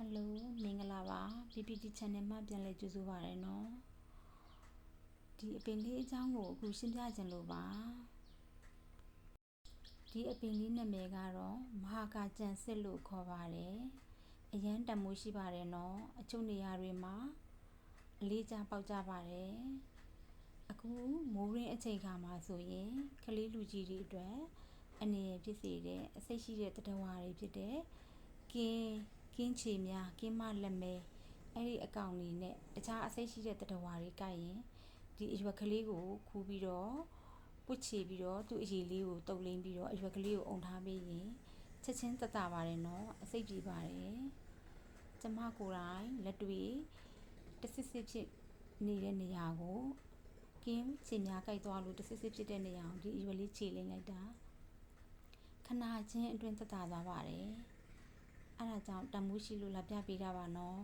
Hello မင်္ဂလာပါ PPT channel မှာပြန်လည်ကြိုဆိုပါရနော်ဒီအပင်လေးအကြောင်းကိုအခုရှင်းပြခြင်းလို့ပါဒီအပင်လေးနာမည်ကတော့မဟာကာကျန်စစ်လို့ခေါ်ပါတယ်အရန်တန်မိုးရှိပါတယ်နော်အချို့နေရာတွေမှာအလေးကျပေါက်ကြပါတယ်အခုမိုးရင်းအချိန်ခါမှာဆိုရင်ကလေးလူကြီးတွေအတွက်အနေရဖြစ်စေတဲ့အစိတ်ရှိတဲ့တတဝါတွေဖြစ်တဲ့ကင်းချေများကင်းမလက်မဲအဲ့ဒီအကောင်တွေနဲ့တခြားအစိတ်ရှိတဲ့တတဝါတွေကိုက်ရင်ဒီအရွက်ကလေးကိုခူးပြီးတော့ပွတ်ချေပြီးတော့သူ့အရည်လေးကိုတုပ်လိမ့်ပြီးတော့အရွက်ကလေးကိုအုံထားပေးရင်ချက်ချင်းတပါတယ်နော်အစိတ်ပြေပါတယ်ကျမကိုယ်တိုင်လက်တွေ့တစစ်စစ်ဖြစ်နေတဲ့နေရာကိုကင်းချေများကိုက်သွားလို့တစစ်စစ်ဖြစ်တဲ့နေရာကိုဒီအရွက်လေးခြေလိမ့်လိုက်တာခဏချင်းအတွင်းတသွားပါတယ်အဲ့ဒါကြောင့်တန်မိုးရှိလို့လာပြပေးတာပါနော်